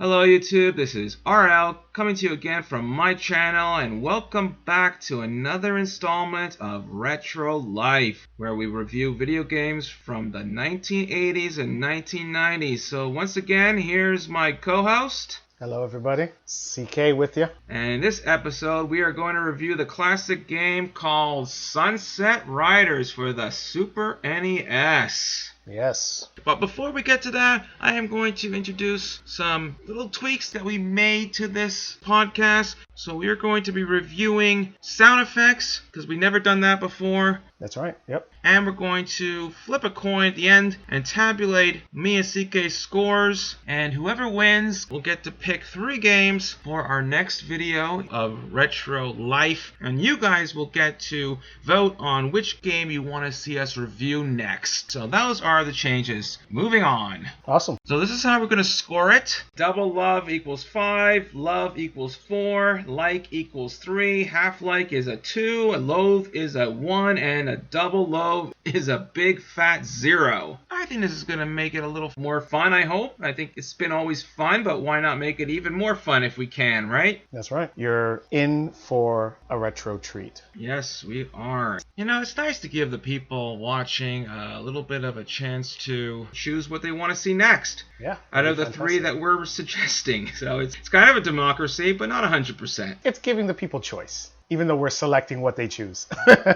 Hello YouTube, this is RL coming to you again from my channel, and welcome back to another installment of Retro Life, where we review video games from the 1980s and 1990s. So once again, here's my co-host. Hello everybody, CK with you. And in this episode, we are going to review the classic game called Sunsetriders for the Super NES. Yes. But before we get to that, I am going to introduce some little tweaks that we made to this podcast. So we are going to be reviewing sound effects, because we've never done that before. That's right, yep. And we're going to flip a coin at the end and tabulate me and CK's scores. And whoever wins will get to pick 3 games for our next video of Retro Life. And you guys will get to vote on which game you want to see us review next. So those are the changes. Moving on. Awesome. So this is how we're going to score it. Double love equals 5, love equals 4, like equals 3, half like is a 2, a loathe is a 1, and a double loathe is a big fat 0. I think this is going to make it a little more fun, I hope. I think it's been always fun, but why not make it even more fun if we can, right? That's right. You're in for a retro treat. Yes, we are. You know, it's nice to give the people watching a little bit of a chance to choose what they want to see next. Yeah. Out of the 3 that we're suggesting. So it's kind of a democracy, but not 100%. It's giving the people choice, even though we're selecting what they choose.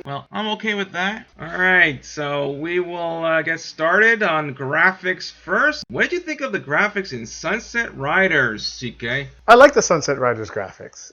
Well, I'm okay with that. Alright, so we will get started on graphics first. What did you think of the graphics in Sunsetriders, CK? I like the Sunsetriders graphics.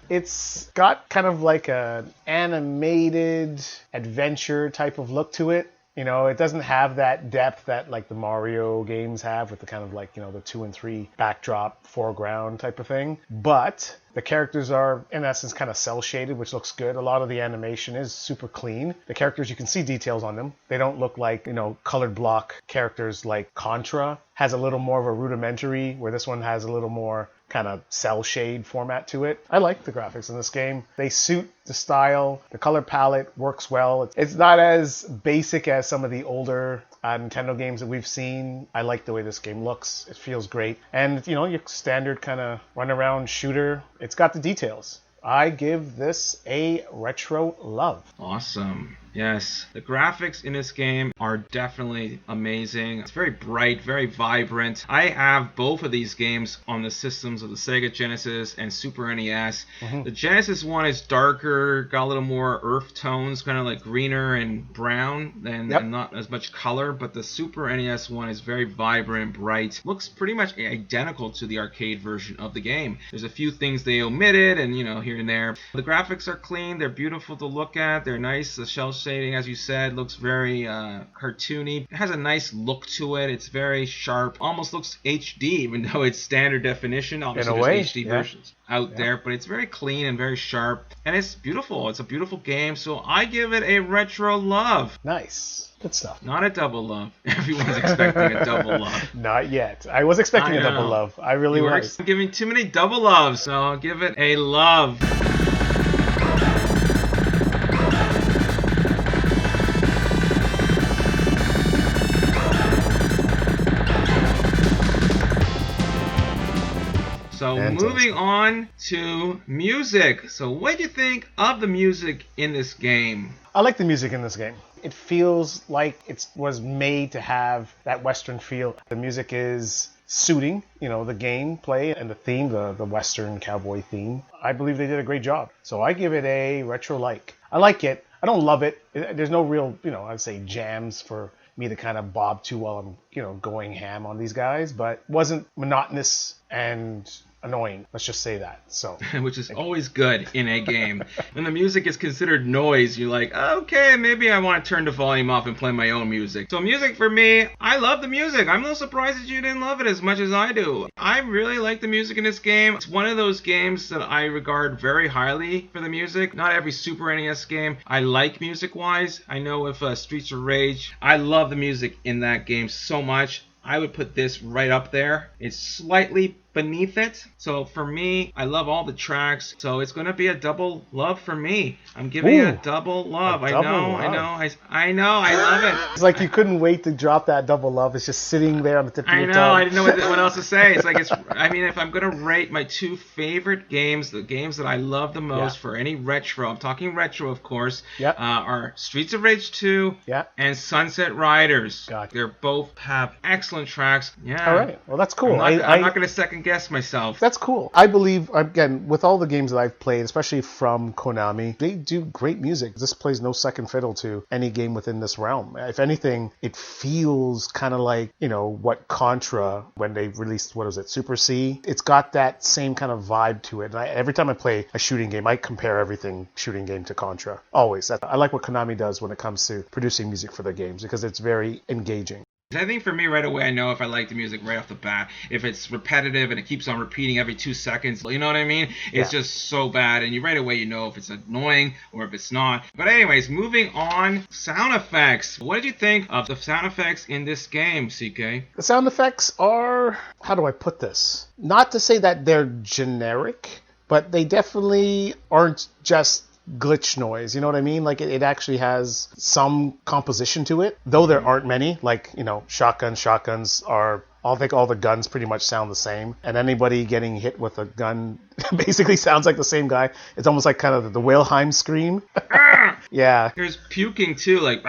It's got kind of like an animated adventure type of look to it. You know, it doesn't have that depth that like the Mario games have with the kind of like, you know, the 2 and 3 backdrop foreground type of thing. But the characters are, in essence, kind of cel-shaded, which looks good. A lot of the animation is super clean. The characters, you can see details on them. They don't look like, you know, colored block characters like Contra. Has a little more of a rudimentary, where this one has a little more kind of cel shade format to it. I like the graphics in this game. They suit the style. The color palette works well. It's not as basic as some of the older Nintendo games that we've seen. I like the way this game looks. It feels great. And, you know, your standard kind of run around shooter. It's got the details. I give this a retro love. Awesome. Yes, the graphics in this game are definitely amazing. It's very bright, very vibrant. I have both of these games on the systems of the Sega Genesis and Super NES. Mm-hmm. The Genesis one is darker, got a little more earth tones, kind of like greener and brown, and not as much color. But the Super NES one is very vibrant, bright. Looks pretty much identical to the arcade version of the game. There's a few things they omitted, and, you know, here and there. The graphics are clean. They're beautiful to look at. They're nice. The shell shading, as you said, looks very cartoony. It has a nice look to it. It's very sharp. Almost looks HD, even though it's standard definition. Obviously, there's HD versions out there, but it's very clean and very sharp. And it's beautiful. It's a beautiful game. So I give it a retro love. Nice. Good stuff. Not a double love. Everyone's expecting a double love. Not yet. I was expecting a double love. I really was. You're giving too many double loves, so I'll give it a love. So moving on to music. So what do you think of the music in this game? I like the music in this game. It feels like it was made to have that Western feel. The music is suiting, you know, the gameplay and the theme, the Western cowboy theme. I believe they did a great job. So I give it a retro-like. I like it. I don't love it. There's no real, you know, I'd say jams for me to kind of bob to while I'm, you know, going ham on these guys, but wasn't monotonous and annoying. Let's just say that. So, which is always good in a game. When the music is considered noise, you're like, okay, maybe I want to turn the volume off and play my own music. So music for me, I love the music. I'm a little surprised that you didn't love it as much as I do. I really like the music in this game. It's one of those games that I regard very highly for the music. Not every Super NES game I like music-wise. I know with Streets of Rage, I love the music in that game so much. I would put this right up there. It's slightly beneath it. So for me, I love all the tracks. So it's going to be a double love for me. I'm giving it a double love. I know. I love it. It's like you couldn't wait to drop that double love. It's just sitting there on the tip of your tongue. I didn't know what else to say. It's like I mean, if I'm going to rate my two favorite games, the games that I love the most for any retro, I'm talking retro, of course, are Streets of Rage 2 and Sunsetriders. Gotcha. They both have excellent tracks. Yeah. All right. Well, that's cool. I'm not going to second guess myself. That's cool. I believe, again, with all the games that I've played, especially from Konami, they do great music. This plays no second fiddle to any game within this realm. If anything, it feels kind of like, what Contra, when they released, Super C? It's got that same kind of vibe to it. And every time I play a shooting game, I compare everything shooting game to Contra. Always. I like what Konami does when it comes to producing music for their games because it's very engaging. I think for me right away, I know if I like the music right off the bat. If it's repetitive and it keeps on repeating every 2 seconds, you know what I mean? It's just so bad, and right away you know if it's annoying or if it's not. But anyways, moving on, sound effects. What did you think of the sound effects in this game, CK? The sound effects are, how do I put this? Not to say that they're generic, but they definitely aren't just glitch noise, you know what I mean? Like it actually has some composition to it, though there aren't many. Like, shotguns are, I think all the guns pretty much sound the same, and anybody getting hit with a gun basically sounds like the same guy. It's almost like kind of the Wilhelm scream. Yeah. There's puking too, like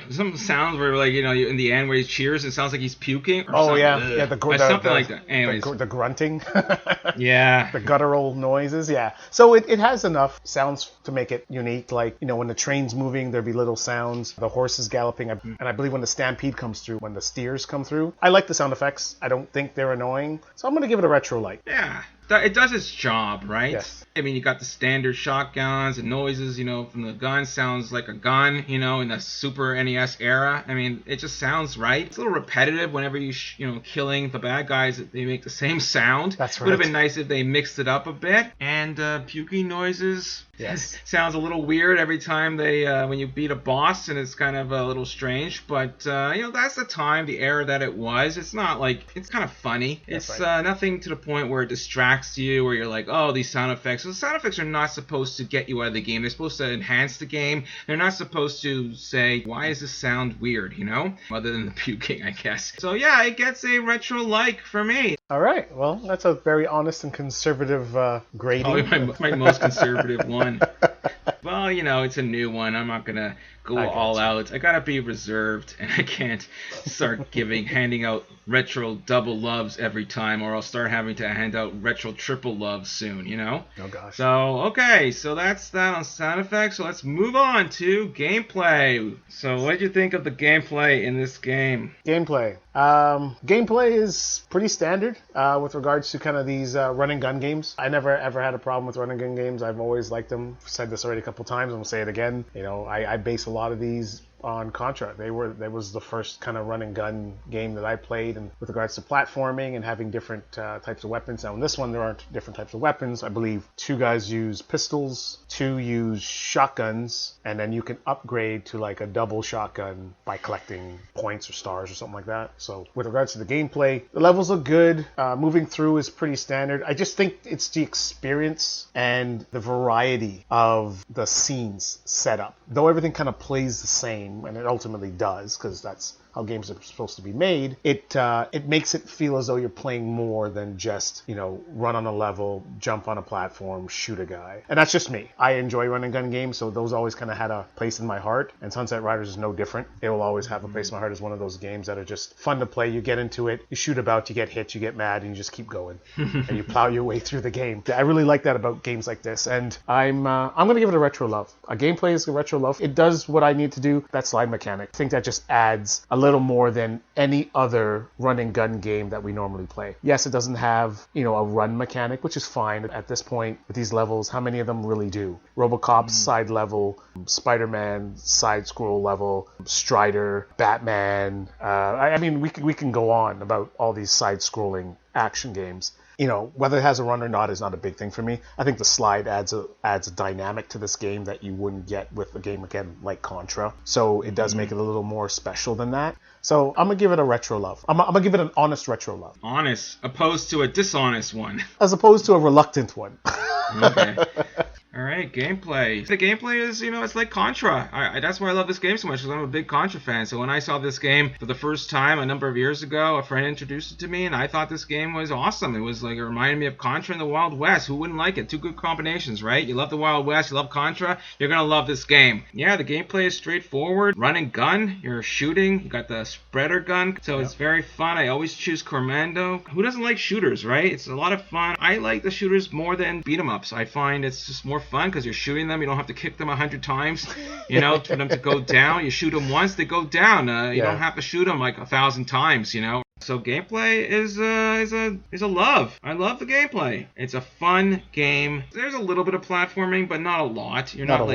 some sounds where in the end where he cheers, it sounds like he's puking. Or something like that. Anyways, the grunting. Yeah. The guttural noises. Yeah. So it has enough sounds to make it unique. Like when the train's moving, there'd be little sounds. The horses galloping, and I believe when the stampede comes through, when the steers come through. I like the sound effects. I don't think they're annoying, so I'm gonna give it a retro like. Yeah. It does its job, right? Yes. I mean, you got the standard shotguns and noises, from the gun. Sounds like a gun, in the Super NES era. I mean, it just sounds right. It's a little repetitive whenever killing the bad guys. They make the same sound. That's right. Would have been nice if they mixed it up a bit. And puking noises. Yes. Sounds a little weird every time when you beat a boss, and it's kind of a little strange. But, that's the time, the era that it was. It's not like, it's kind of funny. That's it's right. Nothing to the point where it distracts you, where you're like, oh, these sound effects. So the sound effects are not supposed to get you out of the game. They're supposed to enhance the game. They're not supposed to say, why does this sound weird, Other than the puking, I guess. So yeah, it gets a retro-like for me. All right. Well, that's a very honest and conservative grading. Probably my most conservative one. Well, it's a new one. I'm not going to go all out. I got to be reserved, and I can't start handing out retro double loves every time, or I'll start having to hand out retro triple loves soon, Oh, gosh. So, okay. So that's that on sound effects. So let's move on to gameplay. So what did you think of the gameplay in this game? Gameplay. Gameplay is pretty standard with regards to kind of these run and gun games. I never ever had a problem with run and gun games. I've always liked them. I've said this already a couple times. I'm gonna say it again. I base a lot of these on Contra. That was the first kind of run and gun game that I played, and with regards to platforming and having different types of weapons. Now in this one there aren't different types of weapons. I believe 2 guys use pistols, 2 use shotguns, and then you can upgrade to like a double shotgun by collecting points or stars or something like that. So with regards to the gameplay, the levels are good. Moving through is pretty standard. I just think it's the experience and the variety of the scenes set up. Though everything kind of plays the same, and it ultimately does, because that's how games are supposed to be made, it makes it feel as though you're playing more than just, run on a level, jump on a platform, shoot a guy. And that's just me. I enjoy run and gun games, so those always kind of had a place in my heart, and Sunsetriders is no different. It will always have a place in my heart as one of those games that are just fun to play. You get into it, you shoot about, you get hit, you get mad, and you just keep going. And you plow your way through the game. I really like that about games like this, and I'm going to give it a retro love. A gameplay is a retro love. It does what I need to do. That slide mechanic. I think that just adds a little more than any other run and gun game that we normally play. Yes, it doesn't have, a run mechanic, which is fine at this point with these levels. How many of them really do? RoboCop's side level, Spider-Man side scroll level, Strider, Batman. I mean, we can go on about all these side scrolling action games. whether it has a run or not is not a big thing for me. I think the slide adds a dynamic to this game that you wouldn't get with a game, again, like Contra. So it does make it a little more special than that. So I'm going to give it a retro love. I'm going to give it an honest retro love. Honest, opposed to a dishonest one. As opposed to a reluctant one. Okay. All right, gameplay. The gameplay is, it's like Contra. That's why I love this game so much, because I'm a big Contra fan. So when I saw this game for the first time a number of years ago, a friend introduced it to me, and I thought this game was awesome. It was like, it reminded me of Contra and the Wild West. Who wouldn't like it? Two good combinations, right? You love the Wild West, you love Contra, you're going to love this game. Yeah, the gameplay is straightforward. Run and gun, you're shooting, you got the spreader gun, so it's very fun. I always choose Commando. Who doesn't like shooters, right? It's a lot of fun. I like the shooters more than beat-em-ups. I find it's just more fun because you're shooting them. You don't have to kick them 100 times, for them to go down. You shoot them once, they go down. You don't have to shoot them like 1,000 times, So gameplay is a love. I love the gameplay. It's a fun game. There's a little bit of platforming, but not a lot. You're not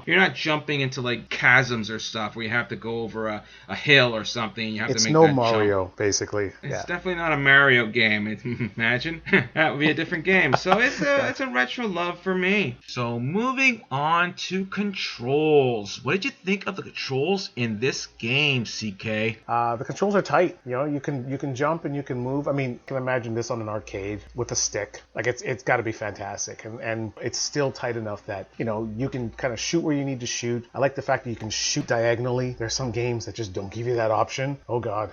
You're not jumping into like chasms or stuff where you have to go over a hill or something. You have to make no that Mario, jump. Basically. It's definitely not a Mario game. Imagine that would be a different game. So it's a retro love for me. So moving on to controls. What did you think of the controls in this game, CK? The controls are tight. You can jump and you can move. I mean, you can imagine this on an arcade with a stick. Like it's got to be fantastic, and it's still tight enough that you can kind of shoot where you need to shoot. I like the fact that you can shoot diagonally. There's some games that just don't give you that option. Oh God.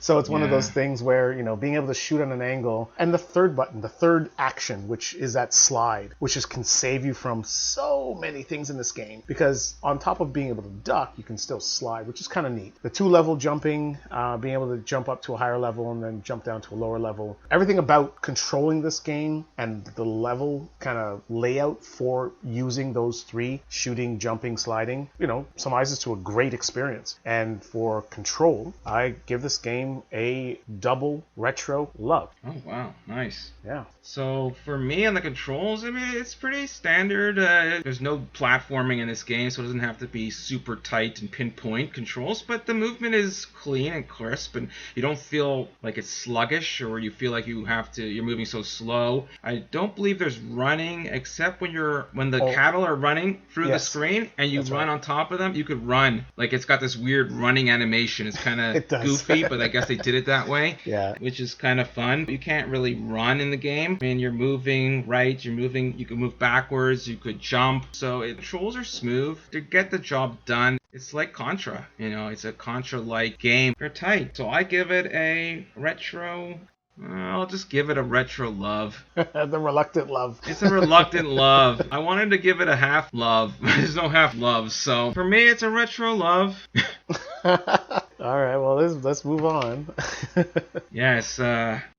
So it's one of those things where being able to shoot on an angle, and the third button, the third action, which is that slide, which can save you from so many things in this game, because on top of being able to duck, you can still slide, which is kind of neat. The 2-level jumping, being able to jump up to a higher level and then jump down to a lower level. Everything about controlling this game and the level kind of layout for using those three, shooting, jumping, sliding, summarizes to a great experience. And for control, I give this game a double retro love. Oh, wow. Nice. Yeah. So for me on the controls, I mean, it's pretty standard. There's no platforming in this game, so it doesn't have to be super tight and pinpoint controls, but the movement is clean and crisp, and you don't feel like it's sluggish or you feel like you're moving so slow. I don't believe there's running, except when the cattle are running through the screen and you run on top of them. You could run. Like, it's got this weird running animation. It's kind of goofy, but I guess they did it that way. Yeah. Which is kind of fun. You can't really run in the game. I mean, you're moving right, you can move backwards, you could jump. So controls are smooth to get the job done. It's like Contra, it's a Contra-like game. They're tight. So I give it a retro. I'll just give it a retro love. The reluctant love. It's a reluctant love. I wanted to give it a half love. There's no half love. So for me, it's a retro love. All right, well, let's move on. Yes.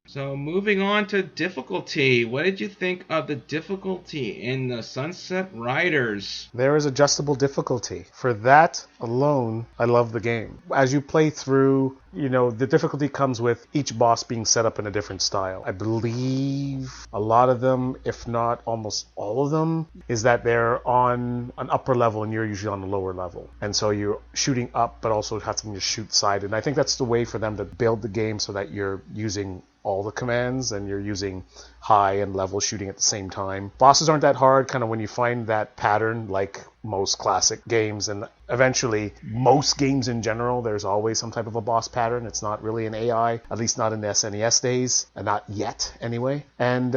So moving on to difficulty. What did you think of the difficulty in the Sunsetriders? There is adjustable difficulty. For that alone, I love the game. As you play through, the difficulty comes with each boss being set up in a different style. I believe a lot of them, if not almost all of them, is that they're on an upper level and you're usually on a lower level. And so you're shooting up, but also having to shoot side. And I think that's the way for them to build the game so that you're using all the commands and you're using high and level shooting at the same time. Bosses aren't that hard, kind of when you find that pattern, like most classic games, and eventually most games in general, there's always some type of a boss pattern. It's not really an AI, at least not in the SNES days, and not yet anyway. And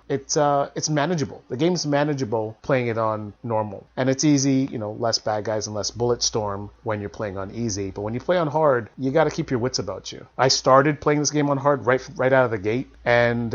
it's manageable. The game's manageable playing it on normal, and it's easy. Less bad guys and less bullet storm when you're playing on easy. But when you play on hard, you got to keep your wits about you. I started playing this game on hard right out of the gate, and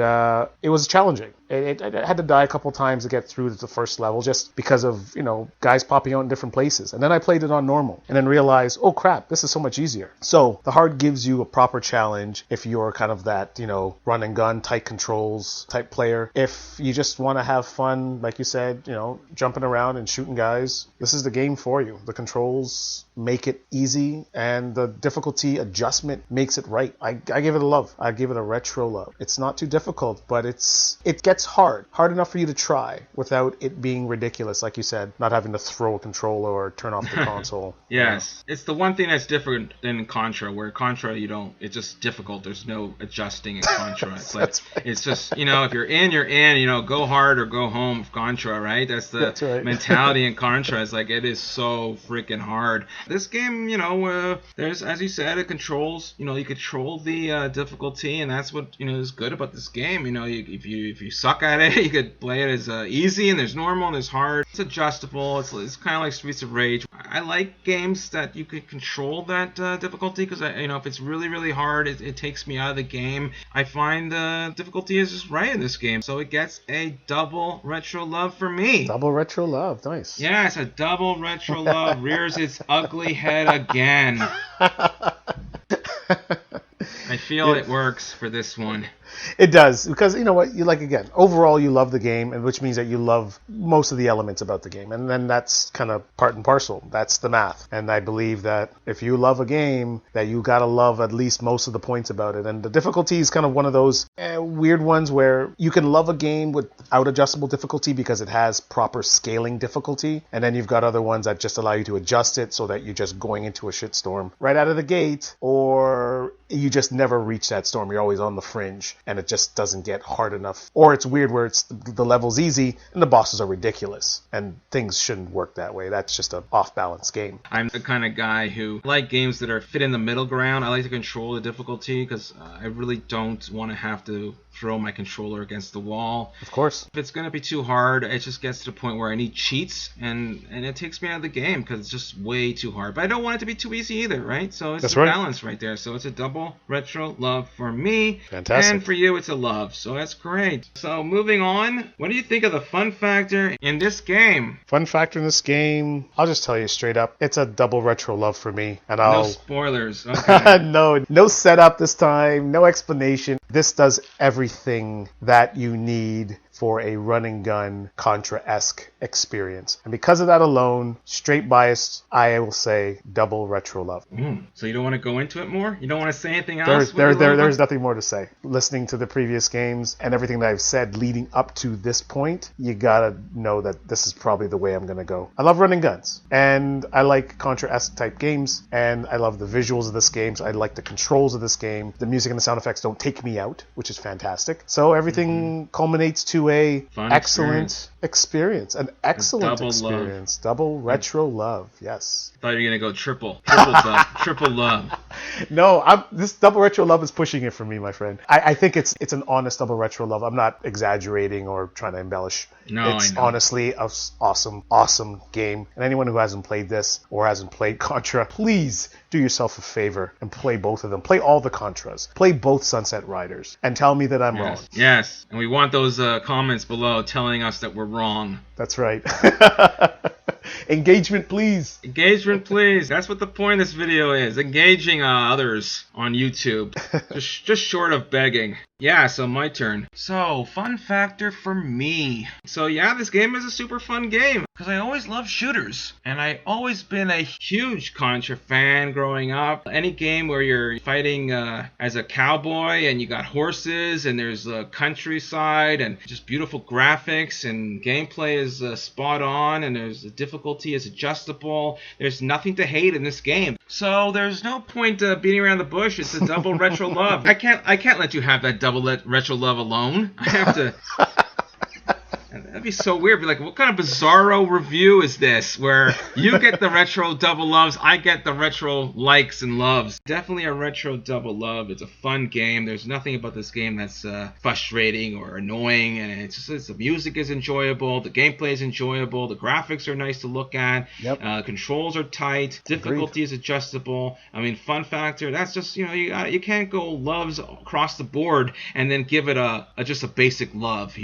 it was challenging. I had to die a couple times to get through to the first level just because of, guys popping out in different places. And then I played it on normal and then realized, oh crap, this is so much easier. So the hard gives you a proper challenge if you're kind of that, run and gun, tight controls type player. If you just want to have fun, like you said, jumping around and shooting guys, this is the game for you. The controls make it easy and the difficulty adjustment makes it right. I give it a love. I give it a retro love. It's not too difficult, but it gets gets hard enough for you to try without it being ridiculous, like you said, not having to throw a controller or turn off the console. Yes. It's the one thing that's different than Contra, where Contra, it's just difficult. There's no adjusting in Contra. It's like, That's right. It's just, if you're in, you're in, go hard or go home with Contra, right? That's the mentality in Contra. It's like, it is so freaking hard. This game, there's, as you said, it controls, you control the difficulty, and that's what, is good about this game. If you suck at it, you could play it as easy, and there's normal, and there's hard. It's adjustable. It's kind of like Streets of Rage. I like games that you could control that difficulty, because if it's really, really hard, it takes me out of the game. I find the difficulty is just right in this game, so it gets a double retro love for me. Double retro love, nice. Yeah, it's a double retro love. Rears its ugly head again. I feel it works for this one. It does, because you know what, overall you love the game, and which means that you love most of the elements about the game, and then that's kind of part and parcel. That's the math, and I believe that if you love a game, that you gotta love at least most of the points about it. And the difficulty is kind of one of those weird ones where you can love a game without adjustable difficulty because it has proper scaling difficulty, and then you've got other ones that just allow you to adjust it so that you're just going into a shitstorm right out of the gate, or you just never reach that storm. You're always on the fringe, and it just doesn't get hard enough. Or it's weird where the level's easy and the bosses are ridiculous, and things shouldn't work that way. That's just an off-balance game. I'm the kind of guy who like games that are fit in the middle ground. I like to control the difficulty because I really don't want to have to throw my controller against the wall. Of course. If it's going to be too hard, it just gets to the point where I need cheats, and it takes me out of the game because it's just way too hard. But I don't want it to be too easy either, right? So it's a balance right there. So it's a double retro love for me. Fantastic. And for you, it's a love. So that's great. So moving on, what do you think of the fun factor in this game? Fun factor in this game, I'll just tell you straight up, it's a double retro love for me. And No spoilers. Okay. No setup this time, no explanation. This does everything that you need for a run-and-gun Contra-esque experience. And because of that alone, straight biased, I will say double retro love. So you don't want to go into it more? You don't want to say anything else? There's nothing more to say. Listening to the previous games and everything that I've said leading up to this point, you gotta know that this is probably the way I'm gonna go. I love running guns, and I like Contra-esque type games, and I love the visuals of this game. So I like the controls of this game. The music and the sound effects don't take me out, which is fantastic. So everything culminates to a fun excellent experience. An excellent experience. Double retro love. Yes. I thought you were gonna go triple love. Triple love. No, this double retro love is pushing it for me, my friend. I think it's an honest double retro love. I'm not exaggerating or trying to embellish. No, it's I know. honestly an awesome game. And anyone who hasn't played this or hasn't played Contra, please do yourself a favor and play both of them. Play all the Contras. Play both Sunsetriders. And tell me that I'm wrong. Yes. And we want those comments below telling us that we're wrong. That's right. Engagement, please. Engagement, please. That's what the point of this video is. Engaging others on YouTube. just short of begging. Yeah, so my turn. So, fun factor for me. So yeah, this game is a super fun game because I always loved shooters. And I always been a huge Contra fan growing up. Any game where you're fighting as a cowboy and you got horses and there's a countryside and just beautiful graphics and gameplay is spot on and there's the difficulty is adjustable. There's nothing to hate in this game. So there's no point beating around the bush. It's a double retro love. I can't let you have that double retro love alone. I have to. That'd be so weird. Be like, what kind of bizarro review is this? Where you get the retro double loves, I get the retro likes and loves. Definitely a retro double love. It's a fun game. There's nothing about this game that's frustrating or annoying, and it's the music is enjoyable, the gameplay is enjoyable, the graphics are nice to look at. Yep. Controls are tight, difficulty is adjustable. I mean, fun factor. That's just you can't go loves across the board and then give it just a basic love.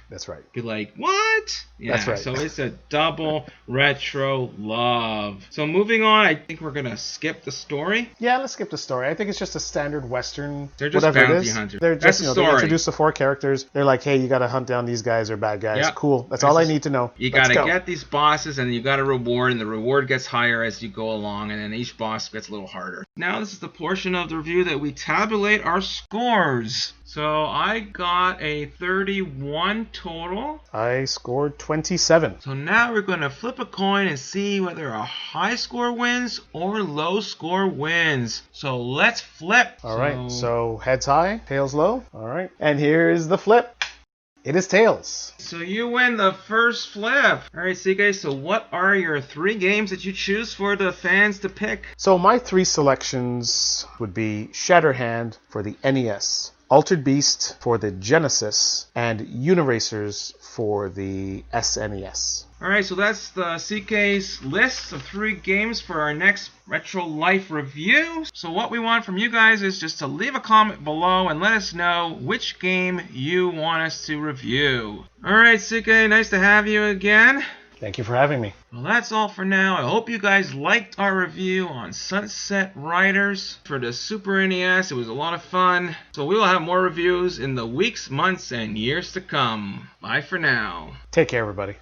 That's right. Be like, what? Yeah, that's right. So it's a double retro love. So moving on, I think we're going to skip the story. Yeah, let's skip the story. I think it's just a standard Western. They're just whatever bounty it is. hunters. They're just, That's the they story. introduce the 4 characters. They're like, hey, you got to hunt down these guys or bad guys. Yep. Cool. That's all I need to know. You got to get these bosses, and you got a reward, and the reward gets higher as you go along, and then each boss gets a little harder. Now this is the portion of the review that we tabulate our scores. So I got a 31 total. I scored 27. So now we're going to flip a coin and see whether a high score wins or low score wins. So let's flip. All right, so heads high, tails low. All right, and here's the flip. It is tails. So you win the first flip. All right, CK, so what are your 3 games that you choose for the fans to pick? So my 3 selections would be Shatterhand for the NES, Altered Beast for the Genesis, and Uniracers for the SNES. Alright, so that's the CK's list of 3 games for our next Retro Life review. So what we want from you guys is just to leave a comment below and let us know which game you want us to review. Alright, CK, nice to have you again. Thank you for having me. Well, that's all for now. I hope you guys liked our review on Sunsetriders for the Super NES. It was a lot of fun. So we will have more reviews in the weeks, months, and years to come. Bye for now. Take care, everybody.